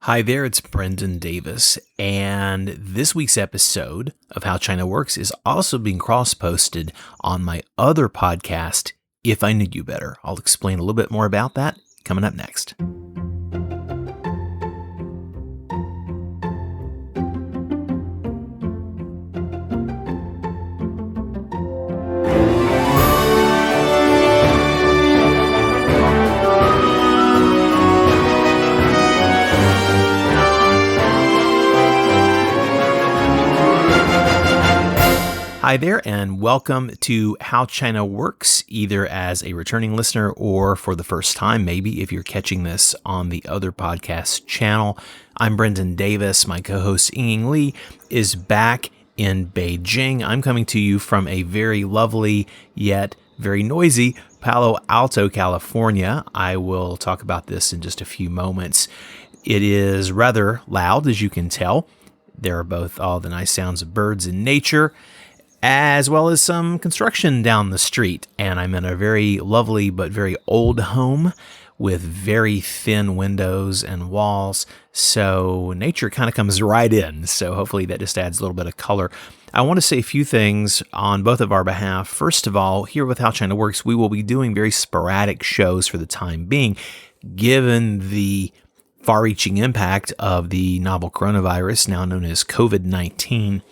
Hi there, it's Brendan Davis, and this week's episode of How China Works is also being cross-posted on my other podcast, If I Knew You Better. I'll explain a little bit more about that coming up next. Hi there, and welcome to How China Works, either as a returning listener or for the first time, maybe if you're catching this on the other podcast channel. I'm Brendan Davis. My co-host Ying Li is back in Beijing. I'm coming to you from a very lovely yet very noisy Palo Alto, California. I will talk about this in just a few moments. It is rather loud, as you can tell. There are both all the nice sounds of birds and nature, as well as some construction down the street. And I'm in a very lovely but very old home with very thin windows and walls. So nature kind of comes right in. So hopefully that just adds a little bit of color. I want to say a few things on both of our behalf. First of all, here with How China Works, we will be doing very sporadic shows for the time being, given the far-reaching impact of the novel coronavirus, now known as COVID-19.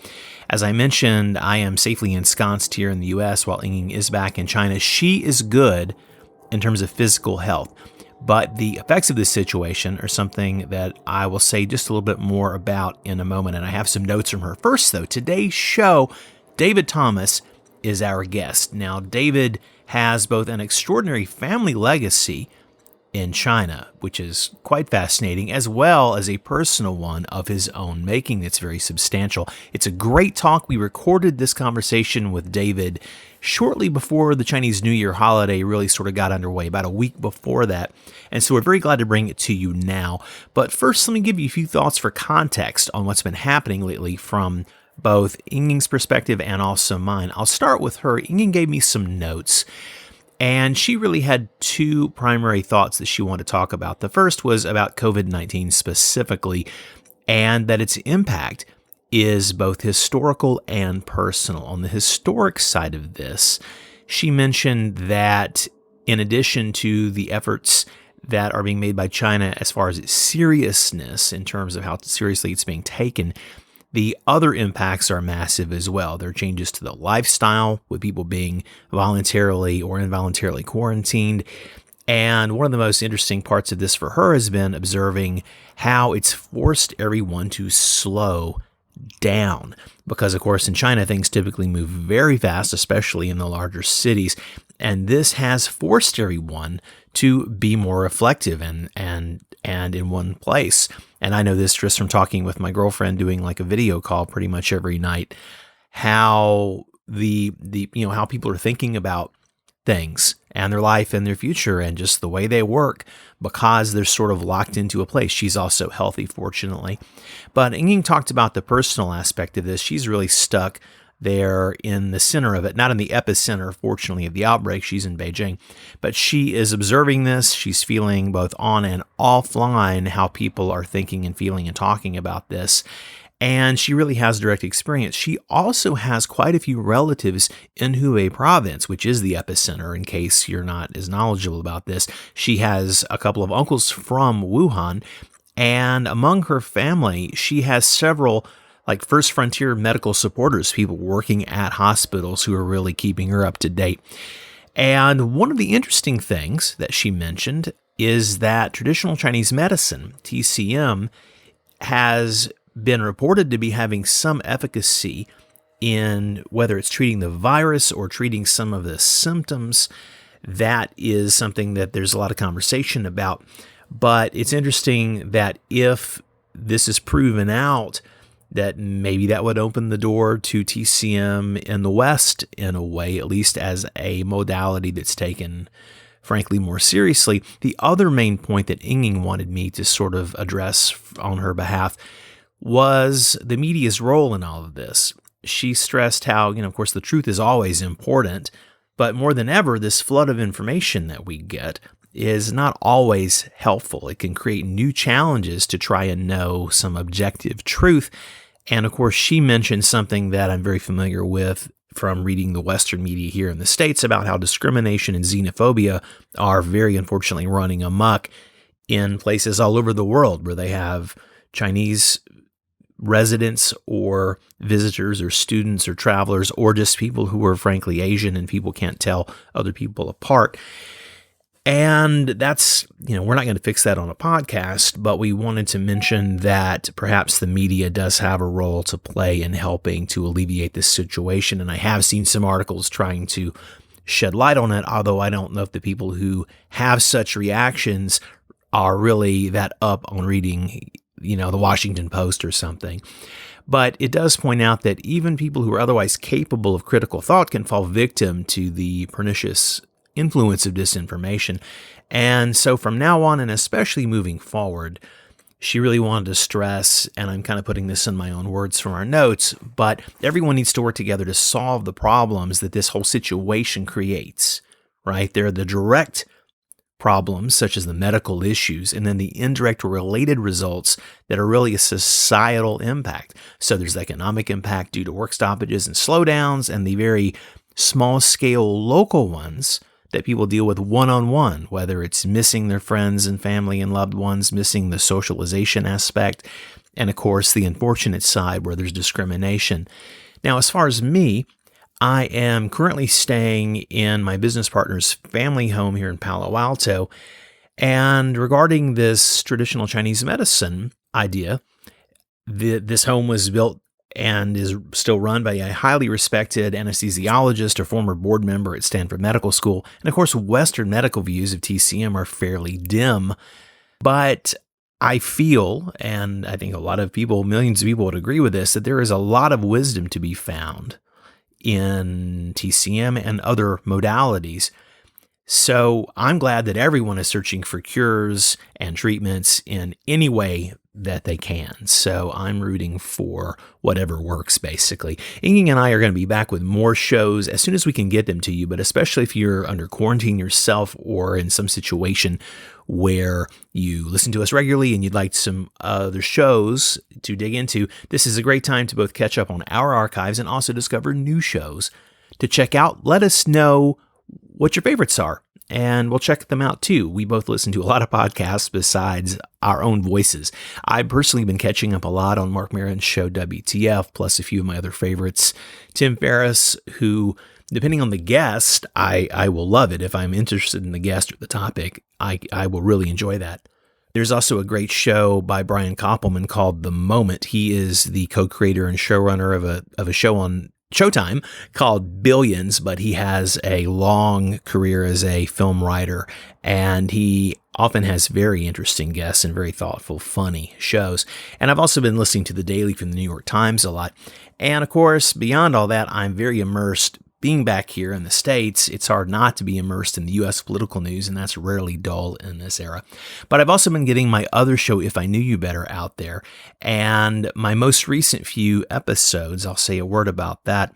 As I mentioned, I am safely ensconced here in the U.S. while Ying is back in China. She is good in terms of physical health, but the effects of this situation are something that I will say just a little bit more about in a moment, and I have some notes from her. First, though, today's show, David Thomas is our guest. Now, David has both an extraordinary family legacy in China, which is quite fascinating, as well as a personal one of his own making that's very substantial. It's a great talk. We recorded this conversation with David shortly before the Chinese New Year holiday really sort of got underway, about a week before that. And so we're very glad to bring it to you now. But first, let me give you a few thoughts for context on what's been happening lately from both Ying's perspective and also mine. I'll start with her. Ying gave me some notes, and she really had two primary thoughts that she wanted to talk about. The first was about COVID-19 specifically, and that its impact is both historical and personal. On the historic side of this, she mentioned that in addition to the efforts that are being made by China as far as its seriousness in terms of how seriously it's being taken, the other impacts are massive as well. There are changes to the lifestyle, with people being voluntarily or involuntarily quarantined. And one of the most interesting parts of this for her has been observing how it's forced everyone to slow down. Because, of course, in China, things typically move very fast, especially in the larger cities. And this has forced everyone to be more reflective and in one place. And I know this just from talking with my girlfriend, doing like a video call pretty much every night, how how people are thinking about things and their life and their future and just the way they work, because they're sort of locked into a place. She's also healthy, fortunately. But Ying talked about the personal aspect of this. She's really stuck there in the center of it, not in the epicenter, fortunately, of the outbreak. She's in Beijing, but she is observing this. She's feeling both on and offline how people are thinking and feeling and talking about this. And she really has direct experience. She also has quite a few relatives in Hubei province, which is the epicenter, in case you're not as knowledgeable about this. She has a couple of uncles from Wuhan, and among her family, she has several like first frontier medical supporters, people working at hospitals who are really keeping her up to date. And one of the interesting things that she mentioned is that traditional Chinese medicine, TCM, has been reported to be having some efficacy in whether it's treating the virus or treating some of the symptoms. That is something that there's a lot of conversation about. But it's interesting that if this is proven out, that maybe that would open the door to TCM in the West in a way, at least as a modality that's taken, frankly, more seriously. The other main point that Ying wanted me to sort of address on her behalf was the media's role in all of this. She stressed how, of course, the truth is always important, but more than ever, this flood of information that we get is not always helpful. It can create new challenges to try and know some objective truth. And of course, she mentioned something that I'm very familiar with from reading the Western media here in the States about how discrimination and xenophobia are very unfortunately running amok in places all over the world where they have Chinese residents or visitors or students or travelers or just people who are frankly Asian and people can't tell other people apart. And that's, we're not going to fix that on a podcast, but we wanted to mention that perhaps the media does have a role to play in helping to alleviate this situation. And I have seen some articles trying to shed light on it, although I don't know if the people who have such reactions are really that up on reading, the Washington Post or something. But it does point out that even people who are otherwise capable of critical thought can fall victim to the pernicious influence of disinformation. And so from now on, and especially moving forward, she really wanted to stress, and I'm kind of putting this in my own words from our notes, but everyone needs to work together to solve the problems that this whole situation creates, right? There are the direct problems, such as the medical issues, and then the indirect or related results that are really a societal impact. So there's the economic impact due to work stoppages and slowdowns, and the very small-scale local ones that people deal with one-on-one, whether it's missing their friends and family and loved ones, missing the socialization aspect, and of course the unfortunate side where there's discrimination. Now, as far as me, I am currently staying in my business partner's family home here in Palo Alto, and regarding this traditional Chinese medicine idea, this home was built and is still run by a highly respected anesthesiologist or former board member at Stanford Medical School. And of course, Western medical views of TCM are fairly dim. But I feel, and I think a lot of people, millions of people would agree with this, that there is a lot of wisdom to be found in TCM and other modalities. So I'm glad that everyone is searching for cures and treatments in any way that they can. So I'm rooting for whatever works, basically. Inking and I are going to be back with more shows as soon as we can get them to you, but especially if you're under quarantine yourself or in some situation where you listen to us regularly and you'd like some other shows to dig into, this is a great time to both catch up on our archives and also discover new shows to check out. Let us know what your favorites are, and we'll check them out too. We both listen to a lot of podcasts besides our own voices. I've personally been catching up a lot on Mark Maron's show WTF, plus a few of my other favorites. Tim Ferriss, who, depending on the guest, I will love it. If I'm interested in the guest or the topic, I will really enjoy that. There's also a great show by Brian Koppelman called The Moment. He is the co-creator and showrunner of a show on Showtime called Billions, but he has a long career as a film writer, and he often has very interesting guests and very thoughtful, funny shows. And I've also been listening to The Daily from the New York Times a lot. And of course, beyond all that, I'm very immersed. Being back here in the States, it's hard not to be immersed in the U.S. political news, and that's rarely dull in this era. But I've also been getting my other show, If I Knew You Better, out there. And my most recent few episodes, I'll say a word about that.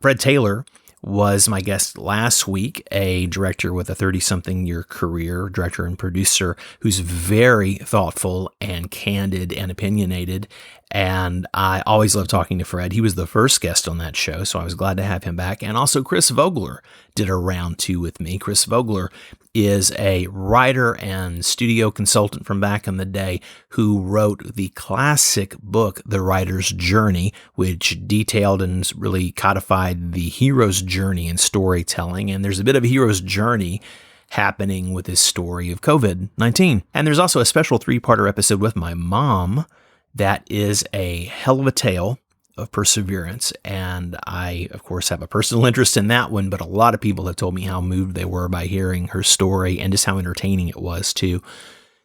Fred Taylor was my guest last week, a director with a 30-something-year career, director and producer, who's very thoughtful and candid and opinionated. And I always love talking to Fred. He was the first guest on that show, so I was glad to have him back. And also Chris Vogler did a round two with me. Chris Vogler is a writer and studio consultant from back in the day who wrote the classic book, The Writer's Journey, which detailed and really codified the hero's journey in storytelling. And there's a bit of a hero's journey happening with this story of COVID-19. And there's also a special 3-parter episode with my mom that is a hell of a tale of perseverance. And I, of course, have a personal interest in that one, but a lot of people have told me how moved they were by hearing her story and just how entertaining it was too.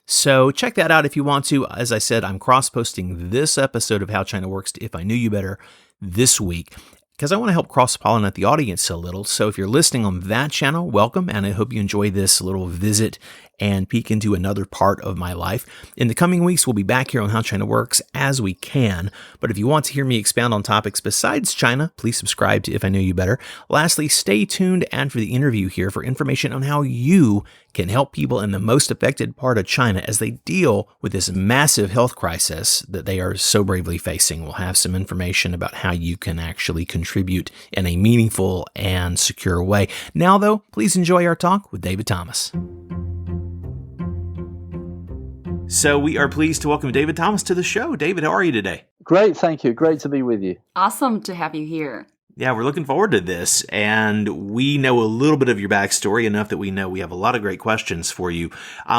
So check that out if you want to. As I said, I'm cross-posting this episode of How China Works to If I Knew You Better this week, because I want to help cross-pollinate the audience a little. So if you're listening on that channel, welcome, and I hope you enjoy this little visit and peek into another part of my life. In the coming weeks, we'll be back here on How China Works as we can. But if you want to hear me expound on topics besides China, please subscribe to If I Knew You Better. Lastly, stay tuned after the interview here for information on how you can help people in the most affected part of China as they deal with this massive health crisis that they are so bravely facing. We'll have some information about how you can actually contribute in a meaningful and secure way. Now, though, please enjoy our talk with David Thomas. So we are pleased to welcome David Thomas to the show. David, how are you today? Great, thank you. Great to be with you. Awesome to have you here. Yeah, we're looking forward to this, and we know a little bit of your backstory, enough that we know we have a lot of great questions for you.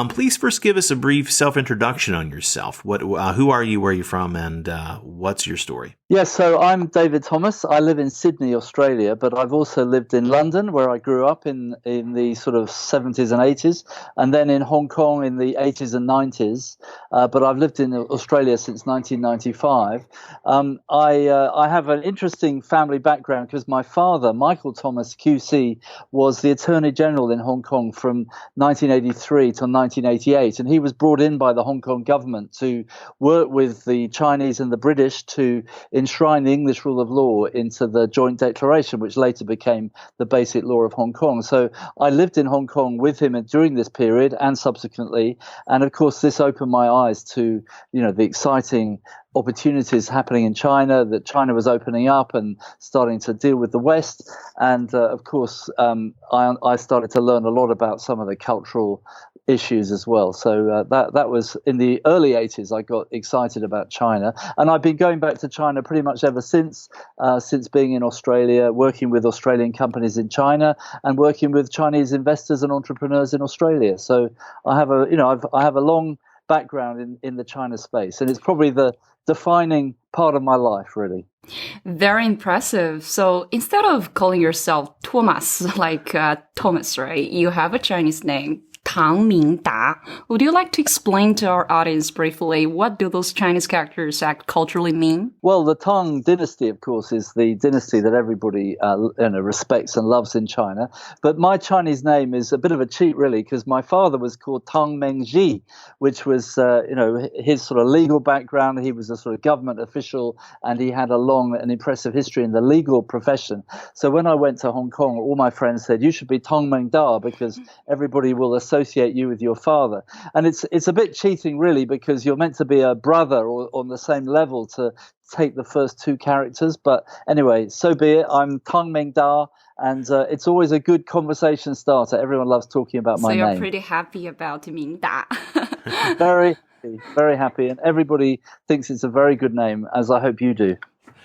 Please first give us a brief self-introduction on yourself. Who are you, where are you from, and what's your story? Yes, so I'm David Thomas. I live in Sydney, Australia, but I've also lived in London, where I grew up in the sort of 70s and 80s, and then in Hong Kong in the 80s and 90s. But I've lived in Australia since 1995. I have an interesting family background because my father, Michael Thomas QC, was the Attorney General in Hong Kong from 1983 to 1988, and he was brought in by the Hong Kong government to work with the Chinese and the British to enshrine the English rule of law into the Joint Declaration, which later became the Basic Law of Hong Kong. So I lived in Hong Kong with him during this period and subsequently, and of course this opened my eyes to, the exciting opportunities happening in China, that China was opening up and starting to deal with the West. And of course, I started to learn a lot about some of the cultural issues as well. So that was in the early 80s. I got excited about China, and I've been going back to China pretty much ever since being in Australia, working with Australian companies in China and working with Chinese investors and entrepreneurs in Australia. So I have a long background in the China space, and it's probably the defining part of my life, really. Very impressive. So instead of calling yourself Thomas, like Thomas, right? You have a Chinese name, Tang Mingda. Would you like to explain to our audience briefly what do those Chinese characters culturally mean? Well, the Tang dynasty, of course, is the dynasty that everybody respects and loves in China. But my Chinese name is a bit of a cheat, really, because my father was called Tang Mengji, which was, his sort of legal background. He was a sort of government official, and he had a long and impressive history in the legal profession. So when I went to Hong Kong, all my friends said, you should be Tang Mengda, because everybody will associate you with your father. And it's a bit cheating, really, because you're meant to be a brother or on the same level to take the first two characters. But anyway, so be it. I'm Tang Mengda, and it's always a good conversation starter. Everyone loves talking about my name. So you're pretty happy about Mingda. Very happy, and everybody thinks it's a very good name, as I hope you do.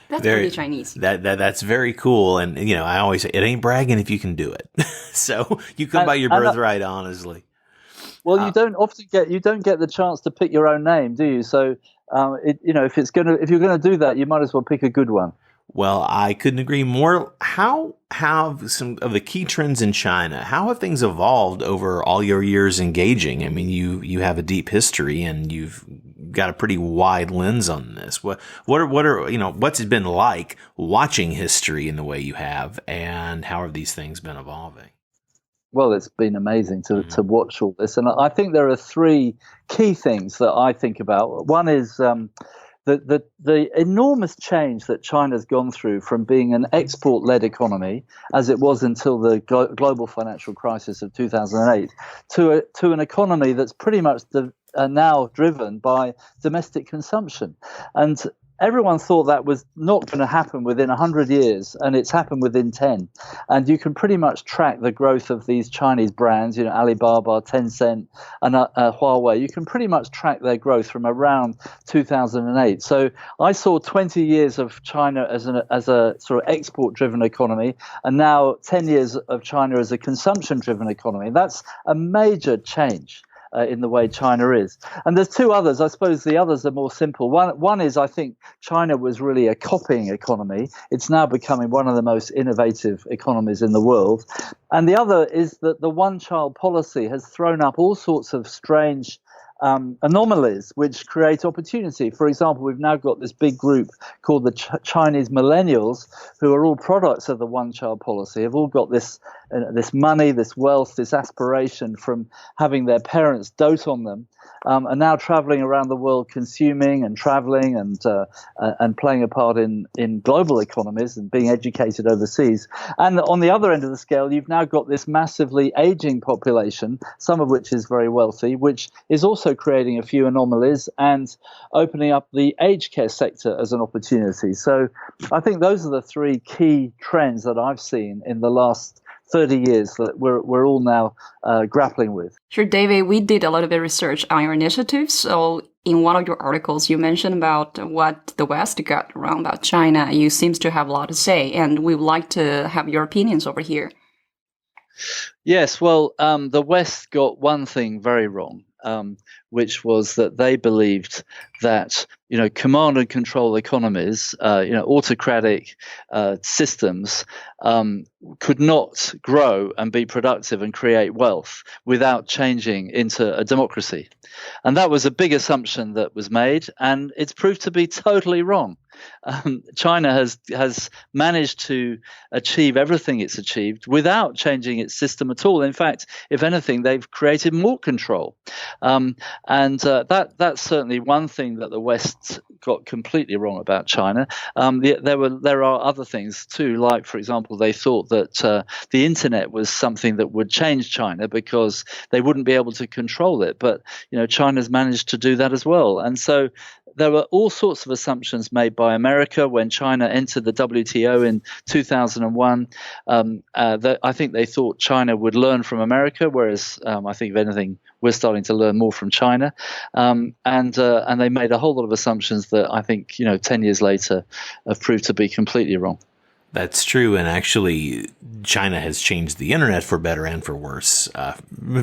That's pretty Chinese. That's very cool. And, I always say, it ain't bragging if you can do it. So you come by your birthright, honestly. Well, you don't get the chance to pick your own name, do you? So, if you're gonna do that, you might as well pick a good one. Well, I couldn't agree more. How have some of the key trends in China, how have things evolved over all your years engaging? I mean, you have a deep history and you've got a pretty wide lens on this. What's it been like watching history in the way you have, and how have these things been evolving? Well, it's been amazing to watch all this. And I think there are three key things that I think about. One is the enormous change that China's gone through from being an export-led economy, as it was until the global financial crisis of 2008, to an economy that's pretty much now driven by domestic consumption. And everyone thought that was not going to happen within 100 years, and it's happened within 10. And you can pretty much track the growth of these Chinese brands, Alibaba, Tencent, and Huawei. You can pretty much track their growth from around 2008. So I saw 20 years of China as a sort of export-driven economy, and now 10 years of China as a consumption-driven economy. That's a major change in the way China is. And there's two others. I suppose the others are more simple. One is, I think China was really a copying economy. It's now becoming one of the most innovative economies in the world. And the other is that the one-child policy has thrown up all sorts of strange anomalies which create opportunity. For example, we've now got this big group called the Chinese millennials, who are all products of the one-child policy, have all got this money, this wealth, this aspiration from having their parents dote on them, are now traveling around the world, consuming and traveling and playing a part in global economies and being educated overseas. And on the other end of the scale, you've now got this massively aging population, some of which is very wealthy, which is also creating a few anomalies and opening up the aged care sector as an opportunity. So I think those are the three key trends that I've seen in the last 30 years that we're all now grappling with. Sure, David, we did a little bit of research on your initiatives. So in one of your articles, you mentioned about what the West got wrong about China. You seem to have a lot to say, and we would like to have your opinions over here. Yes, well, the West got one thing very wrong, which was that they believed that command and control economies, autocratic systems could not grow and be productive and create wealth without changing into a democracy. And that was a big assumption that was made, and it's proved to be totally wrong. China has managed to achieve everything it's achieved without changing its system at all. In fact, if anything, they've created more control, and that's certainly one thing that the West got completely wrong about China. There are other things too, like, for example, they thought that the internet was something that would change China because they wouldn't be able to control it. But China's managed to do that as well, and so there were all sorts of assumptions made by America when China entered the WTO in 2001. That I think they thought China would learn from America, whereas I think, if anything, we're starting to learn more from China. And they made a whole lot of assumptions that I think 10 years later have proved to be completely wrong. That's true, and actually, China has changed the internet for better and for worse,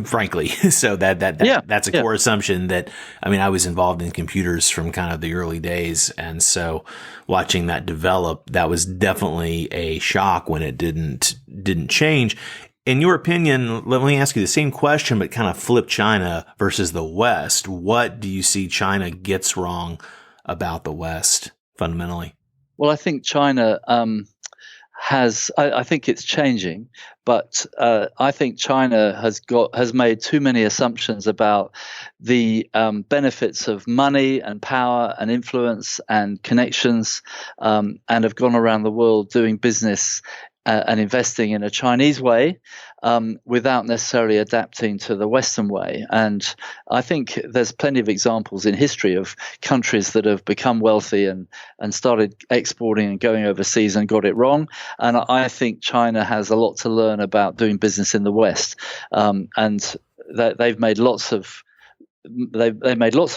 frankly. So that's a core assumption that, I was involved in computers from kind of the early days, and so watching that develop, that was definitely a shock when it didn't change. In your opinion, let me ask you the same question, but kind of flip China versus the West. What do you see China gets wrong about the West fundamentally? Well, I think China I think it's changing, but I think China has made too many assumptions about the benefits of money and power and influence and connections, and have gone around the world doing business and investing in a Chinese way, without necessarily adapting to the Western way. And I think there's plenty of examples in history of countries that have become wealthy and started exporting and going overseas and got it wrong. And I think China has a lot to learn about doing business in the West. And they've made lots of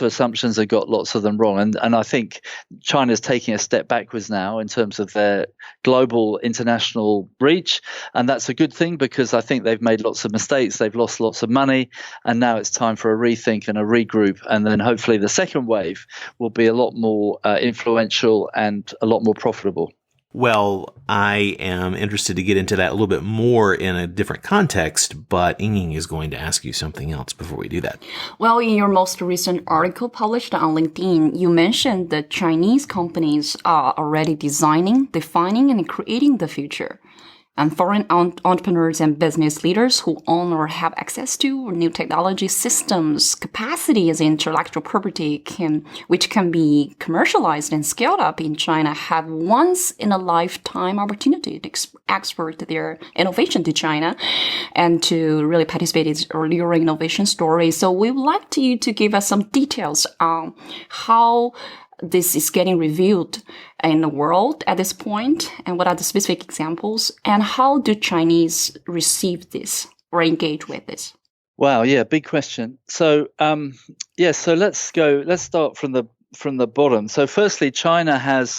assumptions and got lots of them wrong. And I think China's taking a step backwards now in terms of their global international reach. And that's a good thing, because I think they've made lots of mistakes. They've lost lots of money. And now it's time for a rethink and a regroup. And then hopefully the second wave will be a lot more influential and a lot more profitable. Well, I am interested to get into that a little bit more in a different context, but Ying is going to ask you something else before we do that. Well, in your most recent article published on LinkedIn, you mentioned that Chinese companies are already designing, defining, and creating the future. And foreign entrepreneurs and business leaders who own or have access to new technology systems, capacity as intellectual property which can be commercialized and scaled up in China, have once in a lifetime opportunity to export their innovation to China and to really participate in earlier innovation stories. So we would like you to give us some details on how this is getting reviewed in the world at this point, and what are the specific examples, and how do Chinese receive this or engage with this? Wow, yeah, big question. So, so let's start from the bottom. So firstly, China has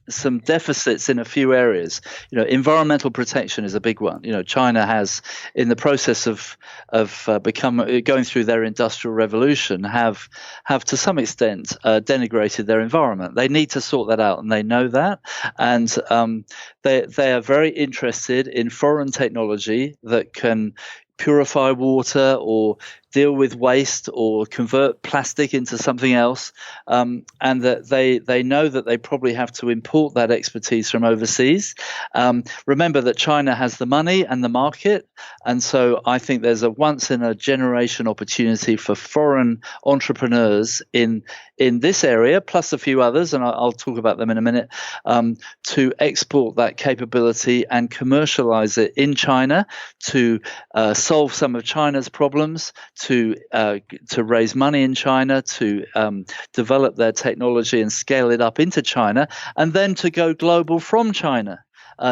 some deficits in a few areas. Environmental protection is a big one. China has, in the process of going through their industrial revolution, have to some extent denigrated their environment. They need to sort that out, and they know that. And they are very interested in foreign technology that can purify water or deal with waste or convert plastic into something else, and that they know that they probably have to import that expertise from overseas. Remember that China has the money and the market, and so I think there's a once-in-a-generation opportunity for foreign entrepreneurs in this area, plus a few others, and I'll talk about them in a minute, to export that capability and commercialize it in China to solve some of China's problems, to raise money in China, to develop their technology and scale it up into China, and then to go global from China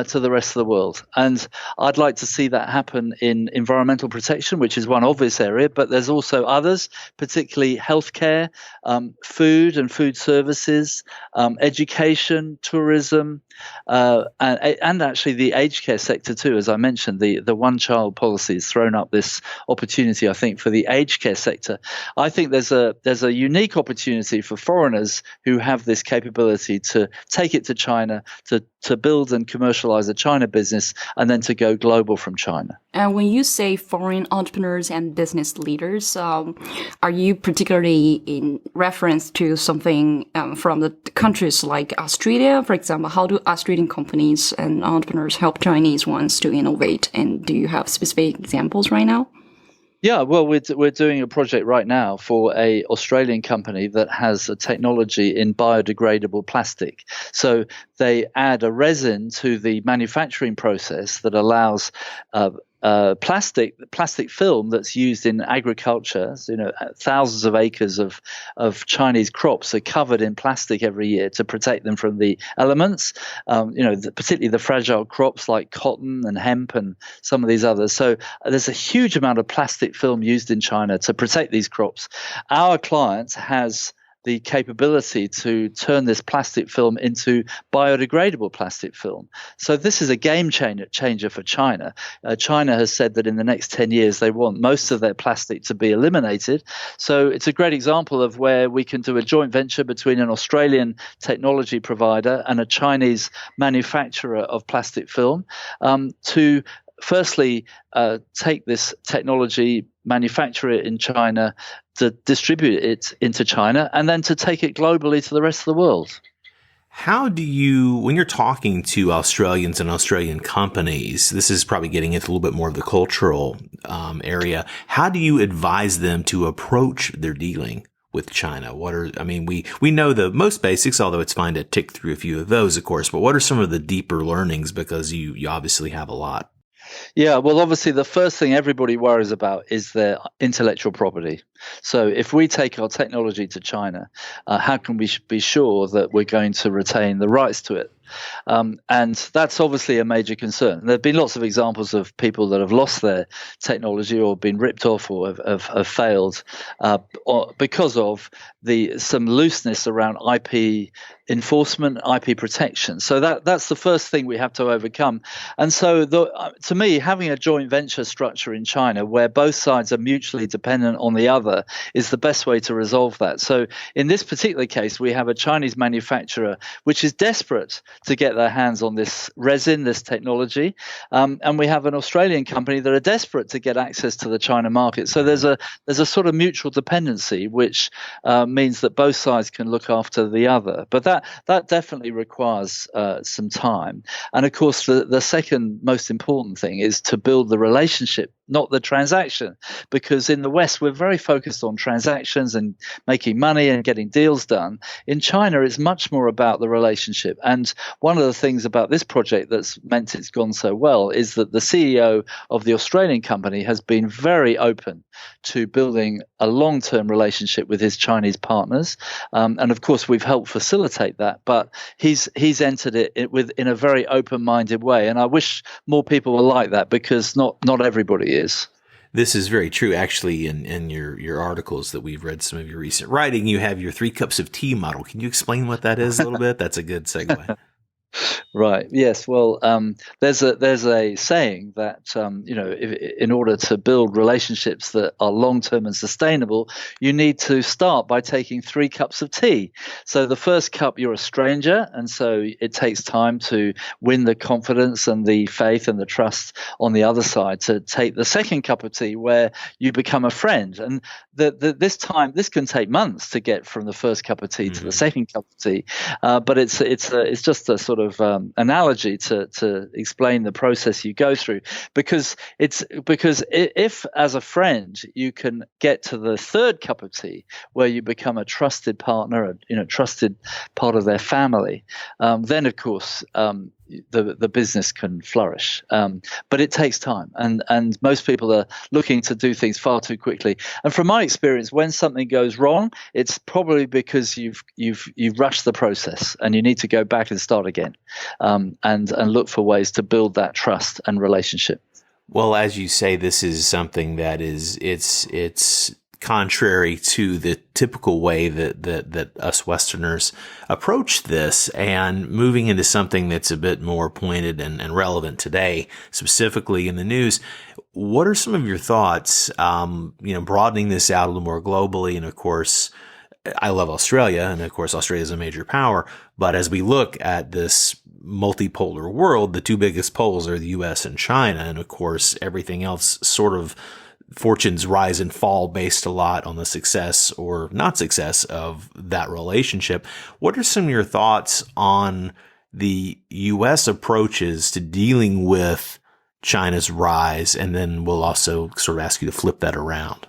to the rest of the world. And I'd like to see that happen in environmental protection, which is one obvious area, but there's also others, particularly healthcare, food and food services, education, tourism, and actually the aged care sector too. As I mentioned, the one-child policy has thrown up this opportunity, I think, for the aged care sector. I think there's a unique opportunity for foreigners who have this capability to take it to China, to build and commercialize a China business, and then to go global from China. And when you say foreign entrepreneurs and business leaders, are you particularly in reference to something from the countries like Australia, for example? How do Australian companies and entrepreneurs help Chinese ones to innovate? And do you have specific examples right now? Yeah, well, we're doing a project right now for a Australian company that has a technology in biodegradable plastic. So they add a resin to the manufacturing process that allows plastic film that's used in agriculture. So, thousands of acres of Chinese crops are covered in plastic every year to protect them from the elements. Particularly the fragile crops like cotton and hemp and some of these others. So there's a huge amount of plastic film used in China to protect these crops. Our client has the capability to turn this plastic film into biodegradable plastic film. So this is a game changer for China. China has said that in the next 10 years they want most of their plastic to be eliminated. So it's a great example of where we can do a joint venture between an Australian technology provider and a Chinese manufacturer of plastic film to firstly take this technology, manufacture it in China, to distribute it into China, and then to take it globally to the rest of the world. How do you, when you're talking to Australians and Australian companies, this is probably getting into a little bit more of the cultural area, how do you advise them to approach their dealing with China? We know the most basics, although it's fine to tick through a few of those, of course, but what are some of the deeper learnings? Because you obviously have a lot. Yeah, well, obviously, the first thing everybody worries about is their intellectual property. So if we take our technology to China, how can we be sure that we're going to retain the rights to it? And that's obviously a major concern. There have been lots of examples of people that have lost their technology or been ripped off or have failed because of some looseness around IP enforcement, IP protection. So that's the first thing we have to overcome. And so to me, having a joint venture structure in China where both sides are mutually dependent on the other is the best way to resolve that. So in this particular case, we have a Chinese manufacturer which is desperate to get their hands on this resin, this technology, and we have an Australian company that are desperate to get access to the China market. So there's a sort of mutual dependency, which means that both sides can look after the other. But that definitely requires some time. And of course, the second most important thing is to build the relationship, not the transaction, because in the West we're very focused on transactions and making money and getting deals done. In China, it's much more about the relationship. And one of the things about this project that's meant it's gone so well is that the CEO of the Australian company has been very open to building a long-term relationship with his Chinese partners. And of course, we've helped facilitate that, but he's entered it in a very open-minded way. And I wish more people were like that, because not everybody is. This is very true. Actually, in your articles that we've read, some of your recent writing, you have your 3 cups of tea model. Can you explain what that is a little bit? That's a good segue. Right. Yes. Well, there's a saying that in order to build relationships that are long term and sustainable, you need to start by taking 3 cups of tea. So the first cup, you're a stranger, and so it takes time to win the confidence and the faith and the trust on the other side to take the second cup of tea, where you become a friend. And this can take months to get from the first cup of tea to the second cup of tea, but it's just a sort of analogy to explain the process you go through, because if as a friend you can get to the third cup of tea where you become a trusted partner, trusted part of their family, then of course the business can flourish. But it takes time, and most people are looking to do things far too quickly. And from my experience, when something goes wrong, it's probably because you've rushed the process, and you need to go back and start again, and look for ways to build that trust and relationship. Well, as you say, this is something that it's contrary to the typical way that us Westerners approach this, and moving into something that's a bit more pointed and relevant today, specifically in the news. What are some of your thoughts, broadening this out a little more globally? And of course, I love Australia, and of course, Australia is a major power. But as we look at this multipolar world, the 2 biggest poles are the U.S. and China. And of course, everything else sort of fortunes rise and fall based a lot on the success or not success of that relationship. What are some of your thoughts on the U.S. approaches to dealing with China's rise? And then we'll also sort of ask you to flip that around.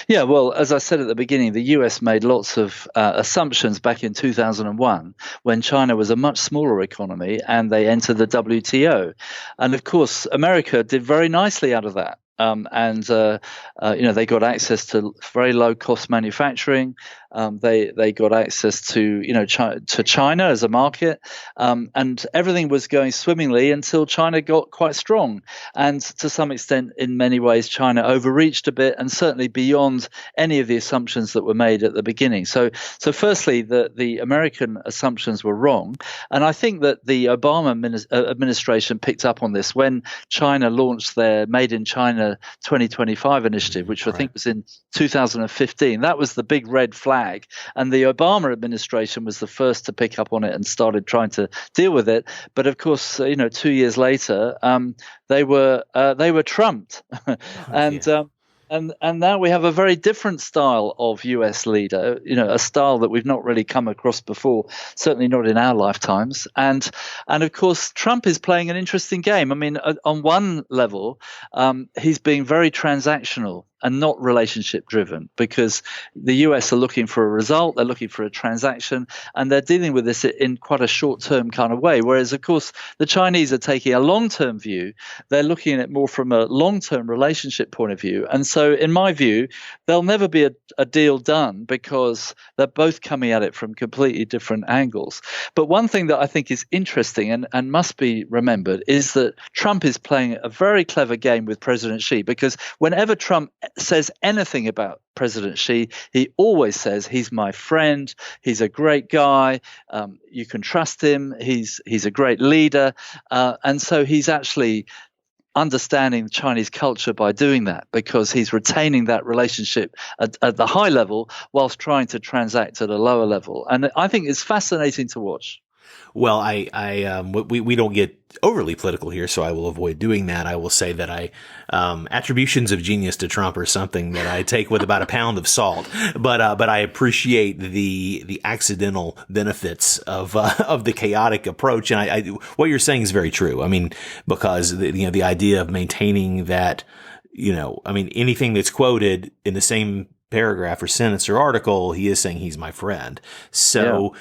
Yeah, well, as I said at the beginning, the US made lots of assumptions back in 2001 when China was a much smaller economy and they entered the WTO. And of course, America did very nicely out of that. They got access to very low cost manufacturing. They got access to China as a market, and everything was going swimmingly until China got quite strong. And to some extent, in many ways, China overreached a bit, and certainly beyond any of the assumptions that were made at the beginning. So firstly, the American assumptions were wrong, and I think that the Obama administration picked up on this when China launched their Made in China 2025 initiative, which I think was in 2015. That was the big red flag, and the Obama administration was the first to pick up on it and started trying to deal with it. But of course, 2 years later, they were trumped, and now we have a very different style of US leader, a style that we've not really come across before, certainly not in our lifetimes. And of course, Trump is playing an interesting game. I mean, on one level, he's being very transactional and not relationship driven, because the US are looking for a result, they're looking for a transaction, and they're dealing with this in quite a short-term kind of way. Whereas, of course, the Chinese are taking a long-term view. They're looking at it more from a long-term relationship point of view. And so, in my view, there'll never be a deal done because they're both coming at it from completely different angles. But one thing that I think is interesting and must be remembered is that Trump is playing a very clever game with President Xi, because whenever Trump says anything about President Xi, he always says he's my friend, he's a great guy, you can trust him, he's a great leader, and so he's actually understanding Chinese culture by doing that, because he's retaining that relationship at the high level whilst trying to transact at a lower level. And I think it's fascinating to watch. Well, we don't get overly political here, so I will avoid doing that. I will say that attributions of genius to Trump are something that I take with about a pound of salt. But I appreciate the accidental benefits of the chaotic approach. And what you're saying is very true. I mean, because the idea of maintaining that, anything that's quoted in the same paragraph or sentence or article, he is saying he's my friend. So,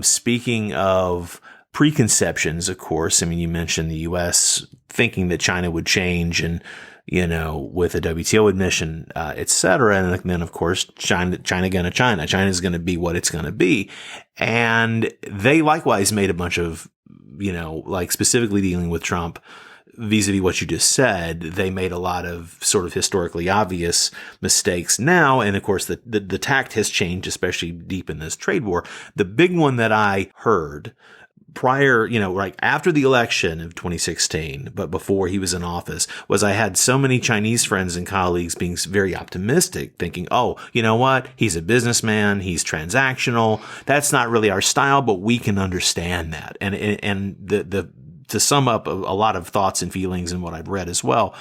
speaking of preconceptions, of course, I mean, you mentioned the U.S. thinking that China would change and, with a WTO admission, et cetera. And then, of course, China's going to be what it's going to be. And they likewise made a bunch of, specifically dealing with Trump, vis-a-vis what you just said, they made a lot of sort of historically obvious mistakes now. And of course, the tact has changed, especially deep in this trade war. The big one that I heard prior, like after the election of 2016, but before he was in office, was I had so many Chinese friends and colleagues being very optimistic, thinking, oh, you know what? He's a businessman. He's transactional. That's not really our style, but we can understand that. And to sum up a lot of thoughts and feelings and what I've read as well,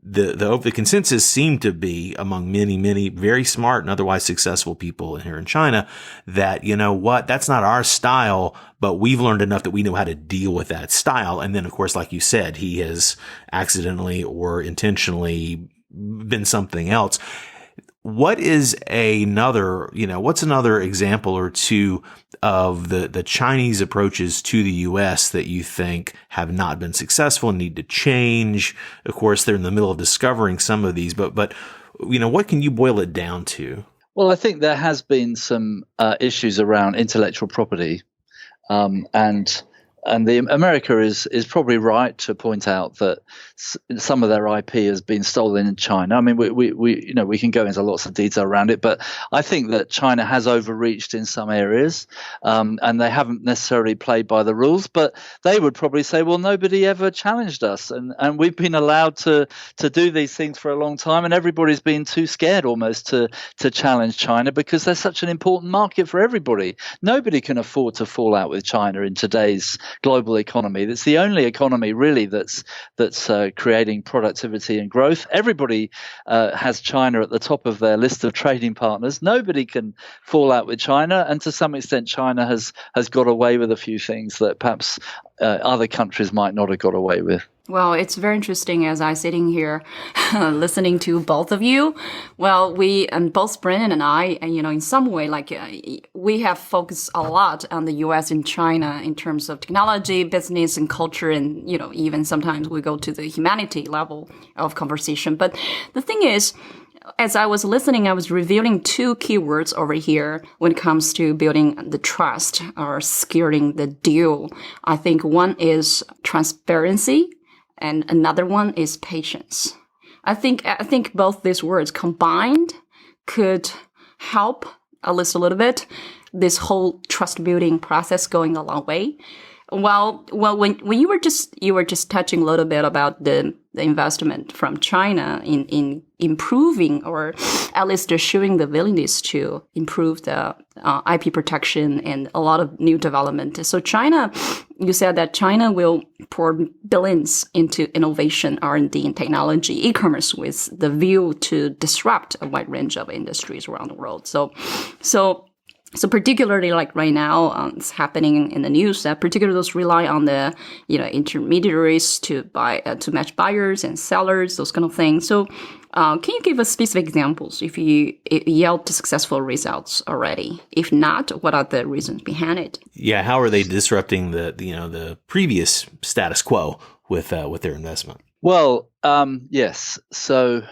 the consensus seemed to be among many, many very smart and otherwise successful people here in China that, you know what, that's not our style, but we've learned enough that we know how to deal with that style. And then, of course, like you said, he has accidentally or intentionally been something else. What is what's another example or two of the Chinese approaches to the U.S. that you think have not been successful and need to change? Of course, they're in the middle of discovering some of these, but what can you boil it down to? Well, I think there has been some issues around intellectual property, and America is probably right to point out that some of their IP has been stolen in China. I mean, we can go into lots of detail around it, but I think that China has overreached in some areas, and they haven't necessarily played by the rules. But they would probably say, well, nobody ever challenged us, and we've been allowed to do these things for a long time, and everybody's been too scared almost to challenge China because they're such an important market for everybody. Nobody can afford to fall out with China in today's global economy. That's the only economy really that's creating productivity and growth. Everybody has China at the top of their list of trading partners. Nobody can fall out with China, and to some extent, China has got away with a few things that perhaps other countries might not have got away with. Well, it's very interesting as I'm sitting here listening to both of you. Well, both Brendan and I, in some way, we have focused a lot on the U.S. and China in terms of technology, business, and culture, and, even sometimes we go to the humanity level of conversation. But the thing is, as I was listening, I was revealing two keywords over here when it comes to building the trust or securing the deal. I think one is transparency, and another one is patience. I think both these words combined could help at least a little bit this whole trust building process going a long way. Well, when you were just touching a little bit about the investment from China in improving, or at least showing the willingness to improve the IP protection and a lot of new development. So China, you said that China will pour billions into innovation, R&D, and technology, e-commerce, with the view to disrupt a wide range of industries around the world. So particularly like right now, it's happening in the news that particularly those rely on the intermediaries to match buyers and sellers, those kind of things. So can you give us specific examples if you yield successful results already? If not, what are the reasons behind it? Yeah, how are they disrupting the previous status quo with their investment? Well, yes. So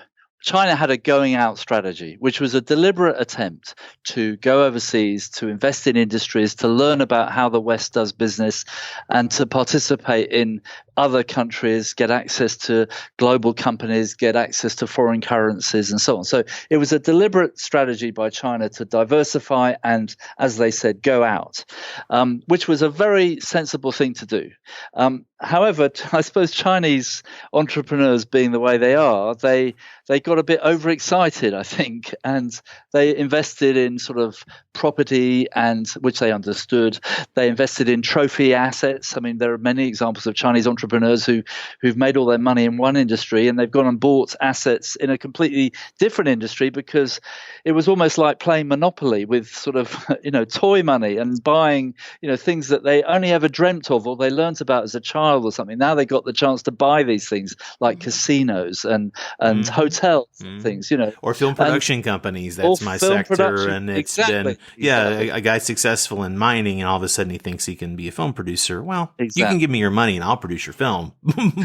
China had a going out strategy, which was a deliberate attempt to go overseas, to invest in industries, to learn about how the West does business, and to participate in other countries, get access to global companies, get access to foreign currencies, and so on. So it was a deliberate strategy by China to diversify and, as they said, go out, which was a very sensible thing to do. However, I suppose Chinese entrepreneurs, being the way they are, they got a bit overexcited, I think, and they invested in sort of property, and which they understood. They invested in trophy assets. I mean, there are many examples of Chinese entrepreneurs who've made all their money in one industry, and they've gone and bought assets in a completely different industry because it was almost like playing Monopoly with sort of toy money and buying things that they only ever dreamt of or they learnt about as a child or something. Now they got the chance to buy these things like casinos and hotels and things, or film production companies. That's my sector, and it's been a guy successful in mining, and all of a sudden he thinks he can be a film producer. Well, you can give me your money and I'll produce your film,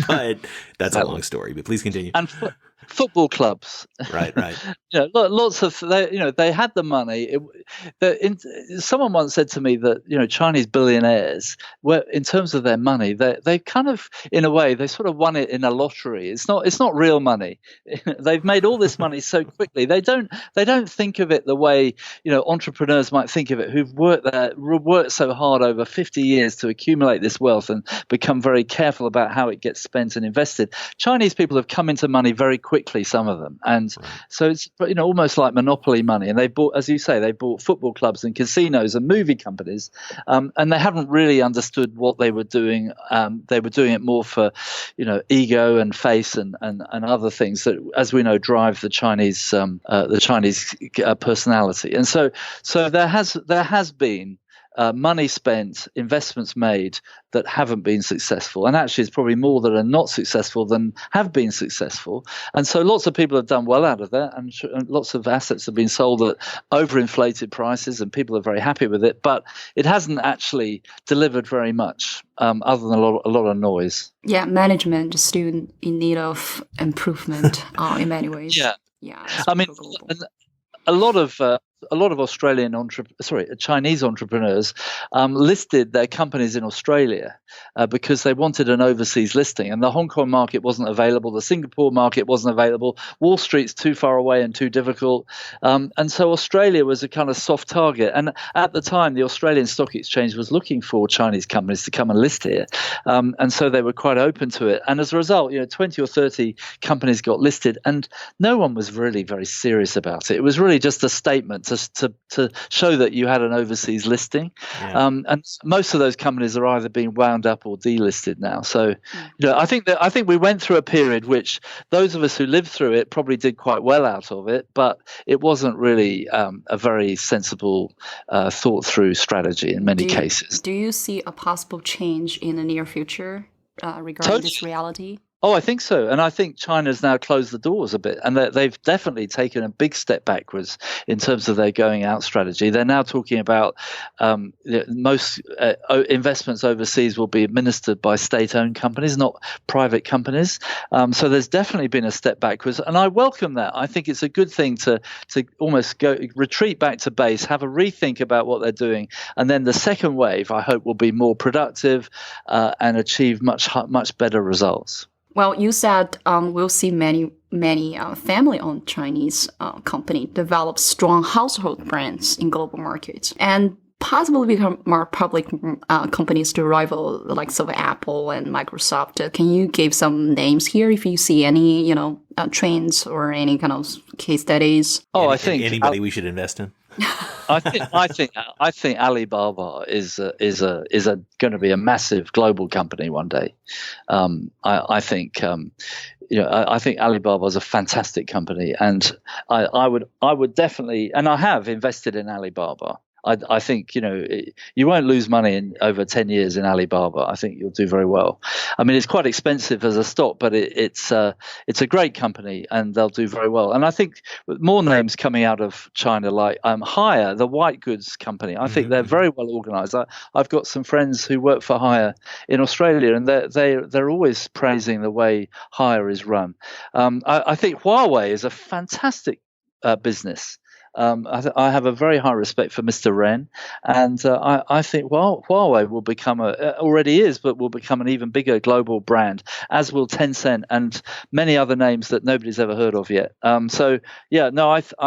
but that's a long story. But please continue. football clubs. Right, right. Lots of they had the money. Someone once said to me that Chinese billionaires, in terms of their money, they kind of, in a way, they sort of won it in a lottery. It's not real money. They've made all this money so quickly. They don't think of it the way entrepreneurs might think of it, who've worked so hard over 50 years to accumulate this wealth and become very careful about how it gets spent and invested. Chinese people have come into money very quickly, some of them, and so it's almost like monopoly money. And they bought, as you say, they bought football clubs and casinos and movie companies, and they haven't really understood what they were doing. They were doing it more for ego and face and other things that, as we know, drive the Chinese personality. And so there has been money spent, investments made that haven't been successful. And actually, it's probably more that are not successful than have been successful. And so lots of people have done well out of that, and lots of assets have been sold at overinflated prices, and people are very happy with it. But it hasn't actually delivered very much, other than a lot of noise. Yeah, management is still in need of improvement in many ways. Yeah. I mean, a lot of Chinese entrepreneurs listed their companies in Australia because they wanted an overseas listing, and the Hong Kong market wasn't available, the Singapore market wasn't available, Wall Street's too far away and too difficult, and so Australia was a kind of soft target. And at the time, the Australian Stock Exchange was looking for Chinese companies to come and list here, and so they were quite open to it. And as a result, 20 or 30 companies got listed, and no one was really very serious about it. It was really just a statement to show that you had an overseas listing. Yeah. And most of those companies are either being wound up or delisted now. So, I think we went through a period which those of us who lived through it probably did quite well out of it, but it wasn't really a very sensible, thought through strategy in many cases. Do you see a possible change in the near future regarding this reality? Oh, I think so. And I think China's now closed the doors a bit, and they've definitely taken a big step backwards in terms of their going out strategy. They're now talking about most investments overseas will be administered by state-owned companies, not private companies. So there's definitely been a step backwards, and I welcome that. I think it's a good thing to almost retreat back to base, have a rethink about what they're doing, and then the second wave, I hope, will be more productive and achieve much better results. Well, you said we'll see many family-owned Chinese company develop strong household brands in global markets and possibly become more public companies to rival the likes of Apple and Microsoft. Can you give some names here if you see any, trends or any kind of case studies? I think anybody we should invest in. I think Alibaba is going to be a massive global company one day. I think Alibaba is a fantastic company, and I would definitely, and I have invested in Alibaba. I think you won't lose money in over 10 years in Alibaba. I think you'll do very well. I mean, it's quite expensive as a stock, but it's a great company, and they'll do very well. And I think with more names coming out of China, like Haier, the white goods company, I think they're very well organized. I've got some friends who work for Haier in Australia, and they're always praising the way Haier is run. I think Huawei is a fantastic business. I have a very high respect for Mr. Ren, and I think Huawei will become already is, but will become an even bigger global brand, as will Tencent and many other names that nobody's ever heard of yet. I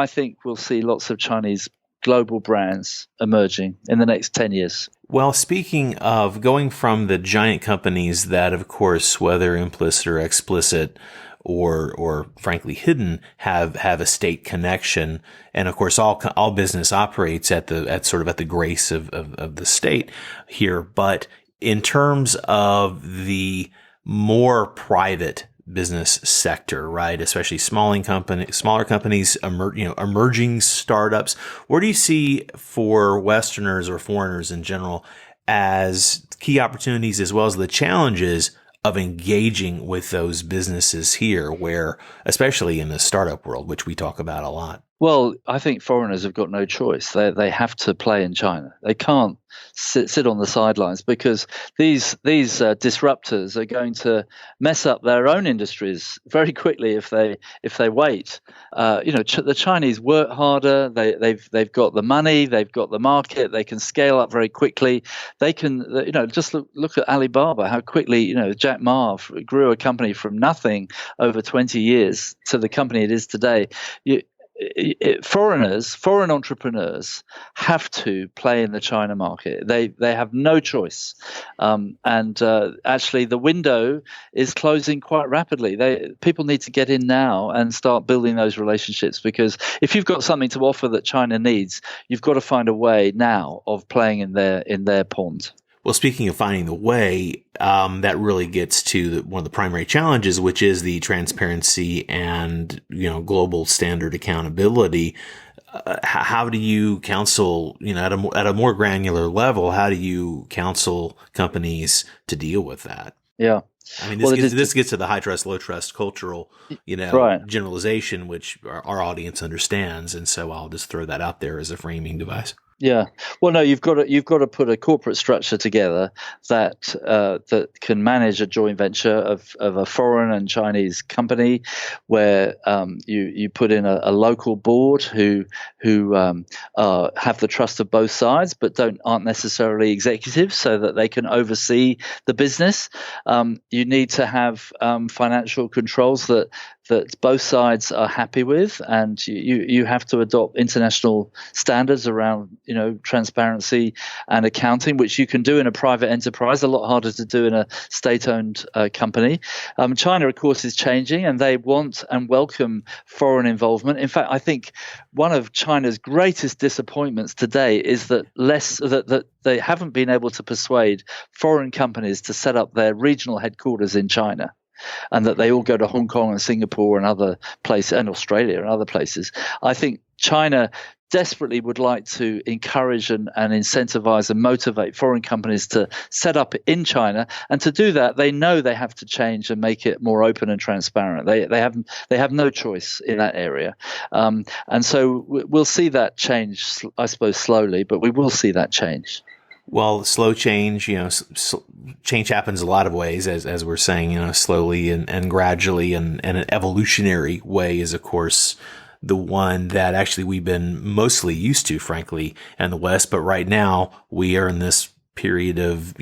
think we'll see lots of Chinese global brands emerging in the next 10 years. Well, speaking of going from the giant companies that, of course, whether implicit or explicit, or frankly hidden, have a state connection, and of course all business operates at the grace of the state here. But in terms of the more private business sector, right, especially smaller companies, emerging startups, where do you see for Westerners or foreigners in general as key opportunities as well as the challenges of engaging with those businesses here, where, especially in the startup world, which we talk about a lot? Well, I think foreigners have got no choice. They have to play in China. They can't sit on the sidelines because these disruptors are going to mess up their own industries very quickly if they wait. The Chinese work harder. They've got the money. They've got the market. They can scale up very quickly. They can just look at Alibaba. How quickly Jack Ma grew a company from nothing over 20 years to the company it is today. Foreign entrepreneurs have to play in the China market. They have no choice, and actually the window is closing quite rapidly. People need to get in now and start building those relationships, because if you've got something to offer that China needs, you've got to find a way now of playing in their pond. Well, speaking of finding the way, that really gets to one of the primary challenges, which is the transparency and, global standard accountability. How do you counsel, at a more granular level, how do you counsel companies to deal with that? Yeah. I mean, this gets to the high trust, low trust cultural, right. generalization, which our audience understands. And so I'll just throw that out there as a framing device. Yeah. Well, no, you've got to put a corporate structure together that can manage a joint venture of a foreign and Chinese company, where you put in a local board who have the trust of both sides, but aren't necessarily executives, so that they can oversee the business. You need to have financial controls that both sides are happy with, and you have to adopt international standards around transparency and accounting, which you can do in a private enterprise, a lot harder to do in a state-owned company. China, of course, is changing, and they want and welcome foreign involvement. In fact, I think one of China's greatest disappointments today is that they haven't been able to persuade foreign companies to set up their regional headquarters in China, and that they all go to Hong Kong and Singapore and other places, and Australia and other places. I think China desperately would like to encourage and incentivize and motivate foreign companies to set up in China. And to do that, they know they have to change and make it more open and transparent. They have no choice in that area. And so we'll see that change, I suppose, slowly, but we will see that change. Well, slow change, change happens a lot of ways, as we're saying, slowly and gradually, and an evolutionary way is, of course, the one that actually we've been mostly used to, frankly, in the West. But right now we are in this period of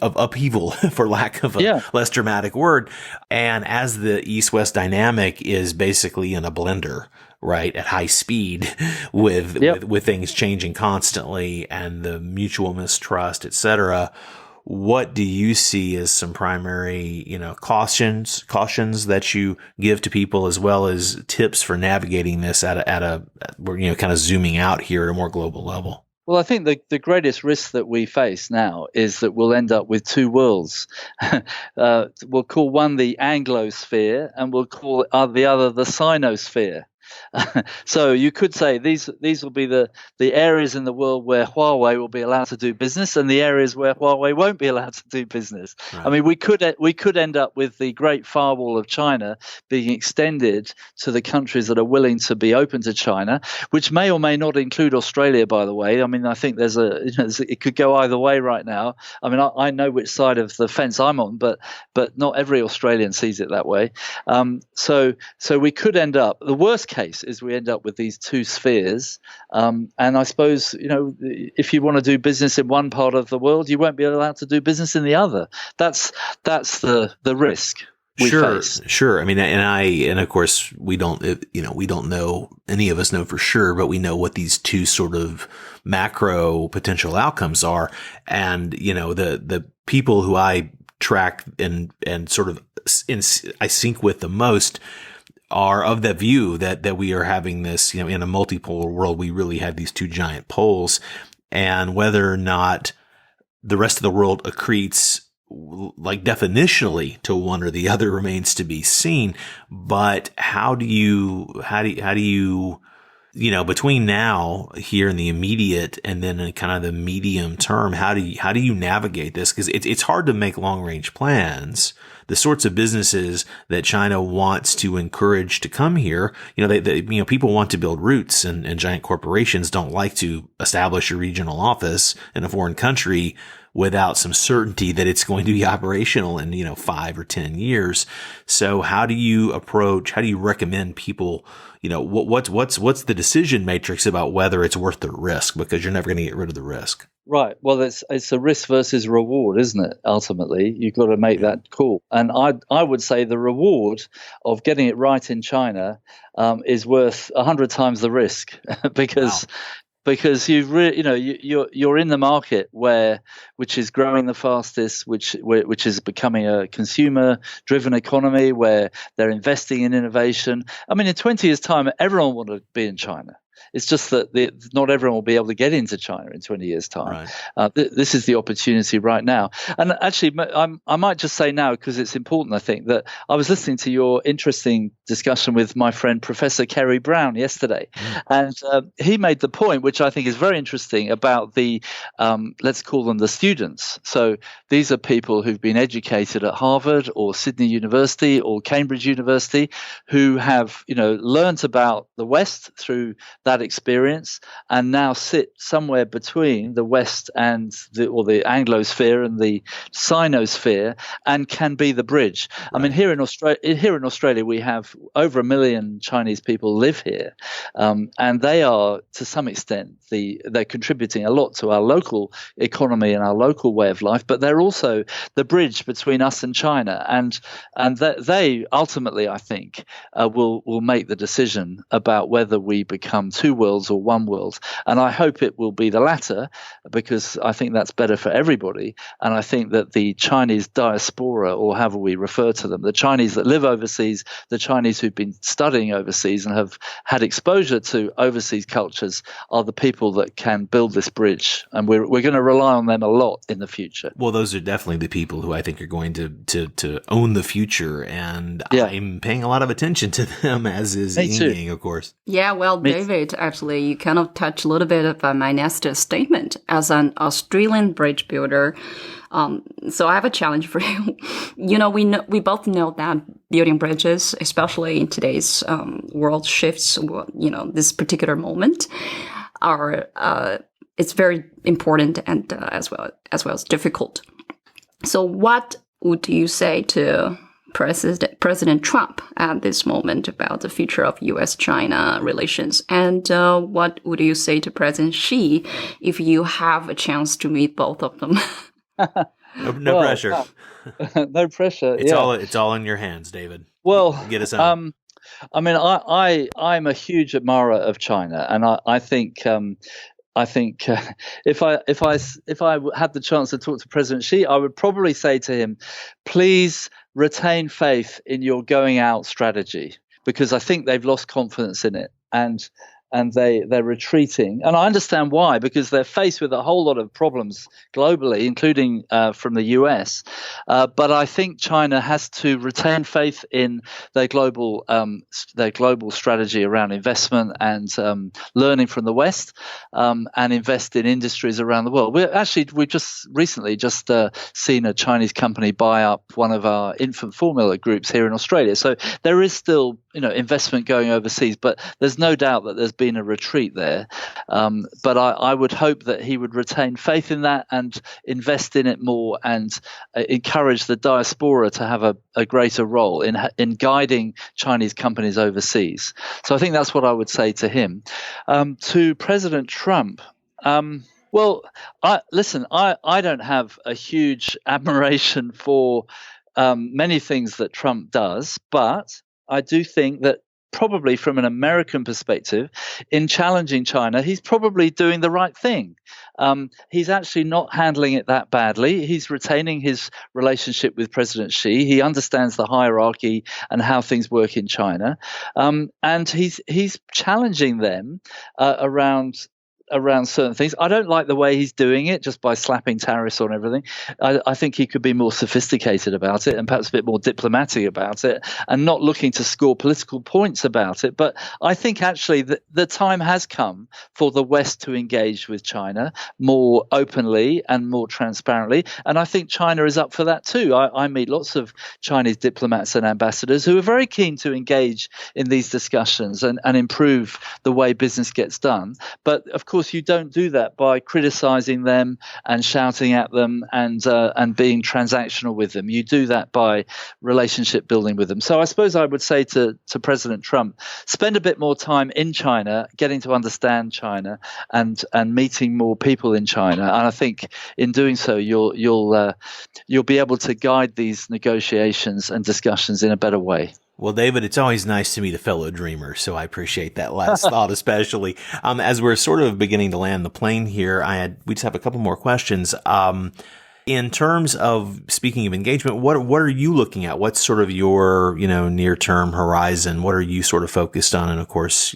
upheaval, for lack of a less dramatic word. And as the East-West dynamic is basically in a blender, right, at high speed with things changing constantly and the mutual mistrust, et cetera. What do you see as some primary, cautions that you give to people, as well as tips for navigating this at a kind of zooming out here at a more global level? Well, I think the greatest risk that we face now is that we'll end up with two worlds. We'll call one the Anglosphere, and we'll call the other the Sinosphere. So you could say these will be the areas in the world where Huawei will be allowed to do business, and the areas where Huawei won't be allowed to do business. Right. I mean, we could end up with the Great Firewall of China being extended to the countries that are willing to be open to China, which may or may not include Australia, by the way. I mean, I think it could go either way right now. I mean, I know which side of the fence I'm on, but not every Australian sees it that way. So we could end up, the worst case is we end up with these two spheres, and I suppose if you want to do business in one part of the world, you won't be allowed to do business in the other. That's the risk we face. Sure. I mean, and of course we don't know, any of us know for sure, but we know what these two sort of macro potential outcomes are, and the people who I track and sort of I sync with the most are of the view that we are having this, in a multipolar world, we really have these two giant poles, and whether or not the rest of the world accretes like definitionally to one or the other remains to be seen. But how do you between now here in the immediate and then in kind of the medium term, how do you navigate this? Because it's hard to make long range plans. The sorts of businesses that China wants to encourage to come here, people want to build roots, and giant corporations don't like to establish a regional office in a foreign country without some certainty that it's going to be operational in, 5 or 10 years. So how do you recommend people, what's the decision matrix about whether it's worth the risk? Because you're never going to get rid of the risk. Right. Well, it's a risk versus reward, isn't it? Ultimately, you've got to make that call. And I would say the reward of getting it right in China is worth 100 times the risk because. Wow. Because you're in the market which is growing the fastest, which is becoming a consumer-driven economy where they're investing in innovation. I mean, in 20 years' time, everyone will be in China. It's just that not everyone will be able to get into China in 20 years' time. Right. This is the opportunity right now. And actually, I might just say now, because it's important, I think, that I was listening to your interesting discussion with my friend Professor Kerry Brown yesterday. And he made the point, which I think is very interesting, about the, let's call them the students. So these are people who've been educated at Harvard or Sydney University or Cambridge University who have, learned about the West through that experience and now sit somewhere between the West and the Anglosphere and the Sinosphere and can be the bridge. Right. I mean, here in Australia, we have over 1 million Chinese people live here, and they are to some extent they're contributing a lot to our local economy and our local way of life. But they're also the bridge between us and China, and they ultimately, I think, will make the decision about whether we become two worlds or one world. And I hope it will be the latter, because I think that's better for everybody. And I think that the Chinese diaspora, or however we refer to them, the Chinese that live overseas, the Chinese who've been studying overseas and have had exposure to overseas cultures, are the people that can build this bridge. And we're going to rely on them a lot in the future. Well, those are definitely the people who I think are going to own the future. And I'm paying a lot of attention to them, as is Ying, of course. Yeah, well, David, actually, you kind of touched a little bit about my next statement. As an Australian bridge builder, so I have a challenge for you. We both know that building bridges, especially in today's world shifts, this particular moment, it's very important and as well as difficult. So what would you say to President Trump at this moment about the future of U.S.-China relations? And what would you say to President Xi if you have a chance to meet both of them? No pressure. No pressure. It's all in your hands, David. Well, get us on. I mean, I'm a huge admirer of China, and I think if I had the chance to talk to President Xi, I would probably say to him, please retain faith in your going out strategy, because I think they've lost confidence in it, and they're retreating. And I understand why, because they're faced with a whole lot of problems globally, including from the US. But I think China has to retain faith in their global strategy around investment and learning from the West, and invest in industries around the world. We've just recently seen a Chinese company buy up one of our infant formula groups here in Australia. So there is still investment going overseas, but there's no doubt that there's been a retreat there. But I would hope that he would retain faith in that and invest in it more, and encourage the diaspora to have a greater role in guiding Chinese companies overseas. So I think that's what I would say to him. To President Trump, well, I don't have a huge admiration for many things that Trump does, but I do think that probably from an American perspective, in challenging China, he's probably doing the right thing. He's actually not handling it that badly. He's retaining his relationship with President Xi. He understands the hierarchy and how things work in China. And he's challenging them around around certain things. I don't like the way he's doing it, just by slapping tariffs on everything. I think he could be more sophisticated about it and perhaps a bit more diplomatic about it, and not looking to score political points about it. But I think actually the time has come for the West to engage with China more openly and more transparently. And I think China is up for that too. I meet lots of Chinese diplomats and ambassadors who are very keen to engage in these discussions and improve the way business gets done. But of course, you don't do that by criticizing them and shouting at them and being transactional with them. You do that by relationship building with them. So I suppose I would say to President Trump, spend a bit more time in China, getting to understand China and meeting more people in China. And I think in doing so, you'll be able to guide these negotiations and discussions in a better way. Well, David, it's always nice to meet a fellow dreamer, so I appreciate that last thought especially. As we're sort of beginning to land the plane here, we just have a couple more questions. In terms of speaking of engagement, what are you looking at? What's sort of your, near-term horizon? What are you sort of focused on? And of course,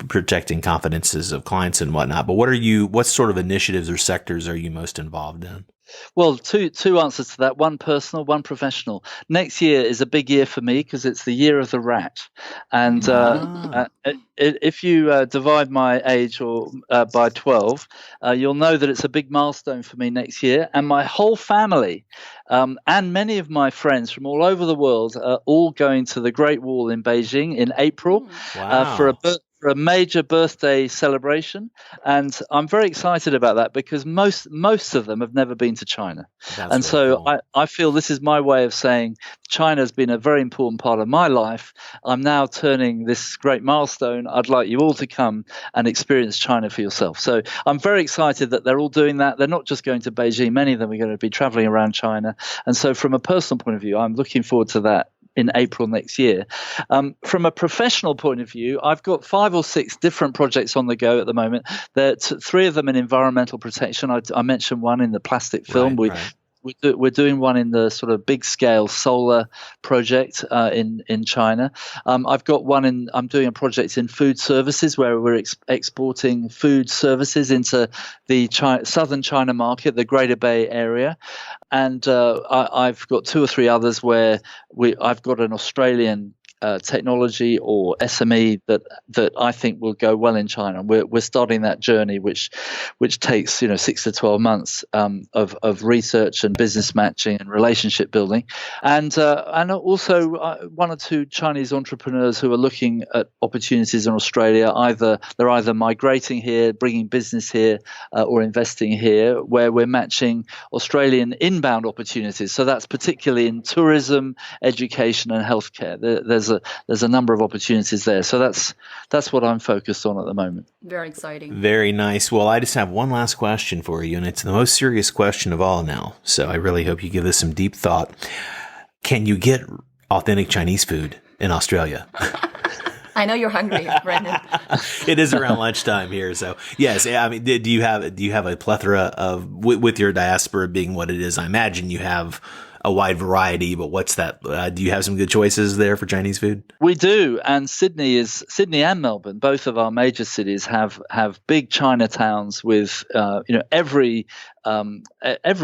protecting confidences of clients and whatnot. But what sort of initiatives or sectors are you most involved in? Well, two answers to that. One personal, one professional. Next year is a big year for me because it's the year of the rat. And if you divide my age by 12, you'll know that it's a big milestone for me next year. And my whole family and many of my friends from all over the world are all going to the Great Wall in Beijing in April for a major birthday celebration, and I'm very excited about that because most of them have never been to China. And so cool. I feel this is my way of saying China has been a very important part of my life. I'm now turning this great milestone. I'd like you all to come and experience China for yourself. So I'm very excited that they're all doing that. They're not just going to Beijing. Many of them are going to be traveling around China. And so from a personal point of view, I'm looking forward to that in April next year. From a professional point of view, I've got 5 or 6 different projects on the go at the moment. There's 3 of them in environmental protection. I mentioned one in the plastic film. Right. We're doing one in the sort of big scale solar project in China. I've got one I'm doing a project in food services where we're exporting food services into the southern China market, the Greater Bay Area. And I've got 2 or 3 others where I've got an Australian technology or SME that I think will go well in China. We're starting that journey, which takes 6 to 12 months of research and business matching and relationship building, and also 1 or 2 Chinese entrepreneurs who are looking at opportunities in Australia. They're either migrating here, bringing business here, or investing here, where we're matching Australian inbound opportunities. So that's particularly in tourism, education, and healthcare. There's a number of opportunities there. So that's what I'm focused on at the moment. Very exciting. Very nice. Well, I just have one last question for you, and it's the most serious question of all now. So I really hope you give this some deep thought. Can you get authentic Chinese food in Australia? I know you're hungry, Brendan. It is around lunchtime here, so yes. I mean, do you have a plethora of with your diaspora being what it is? I imagine you have a wide variety, but what's that? Do you have some good choices there for Chinese food? We do, and Sydney and Melbourne, both of our major cities, have big Chinatowns with every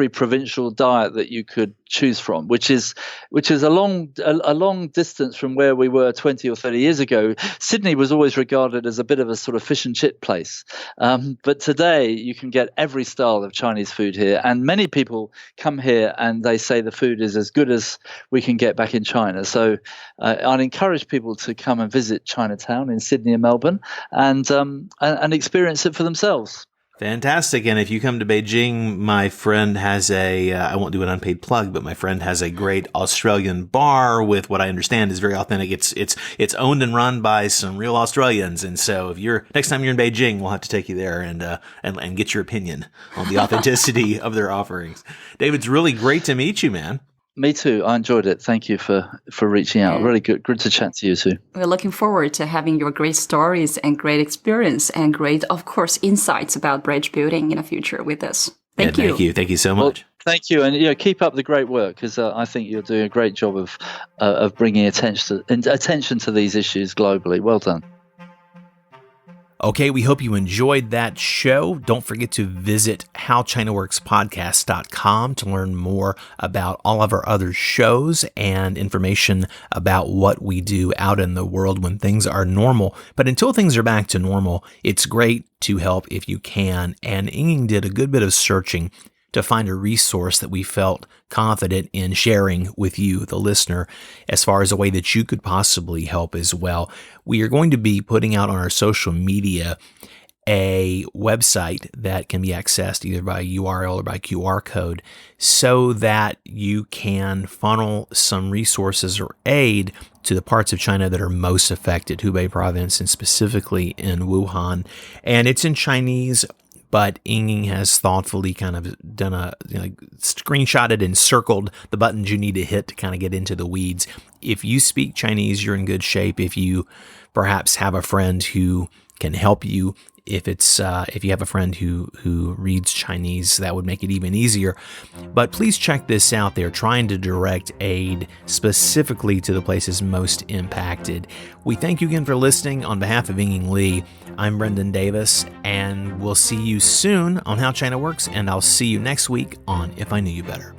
provincial diet that you could choose from, which is a long distance from where we were 20 or 30 years ago. Sydney was always regarded as a bit of a sort of fish and chip place, but today you can get every style of Chinese food here, and many people come here and they say the food is as good as we can get back in China. So I'd encourage people to come and visit Chinatown in Sydney and Melbourne and experience it for themselves. Fantastic. And if you come to Beijing, my friend has I won't do an unpaid plug, but my friend has a great Australian bar with what I understand is very authentic. It's owned and run by some real Australians. And so next time you're in Beijing, we'll have to take you there and get your opinion on the authenticity of their offerings. David, it's really great to meet you, man. Me too. I enjoyed it. Thank you for reaching out. Really good to chat to you too. We're looking forward to having your great stories and great experience and great, of course, insights about bridge building in the future with us. Thank you. Thank you so much. Well, thank you, and keep up the great work because I think you're doing a great job of bringing attention to these issues globally. Well done. Okay, we hope you enjoyed that show. Don't forget to visit howchinaworkspodcast.com to learn more about all of our other shows and information about what we do out in the world when things are normal. But until things are back to normal, it's great to help if you can. And Ying did a good bit of searching to find a resource that we felt confident in sharing with you, the listener, as far as a way that you could possibly help as well. We are going to be putting out on our social media a website that can be accessed either by URL or by QR code so that you can funnel some resources or aid to the parts of China that are most affected, Hubei province and specifically in Wuhan. And it's in Chinese, but Ying has thoughtfully kind of done screenshotted and circled the buttons you need to hit to kind of get into the weeds. If you speak Chinese, you're in good shape. If you perhaps have a friend who can help you, if you have a friend who reads Chinese, that would make it even easier. But please check this out. They're trying to direct aid specifically to the places most impacted. We thank you again for listening. On behalf of Ying Li, I'm Brendan Davis, and we'll see you soon on How China Works, and I'll see you next week on If I Knew You Better.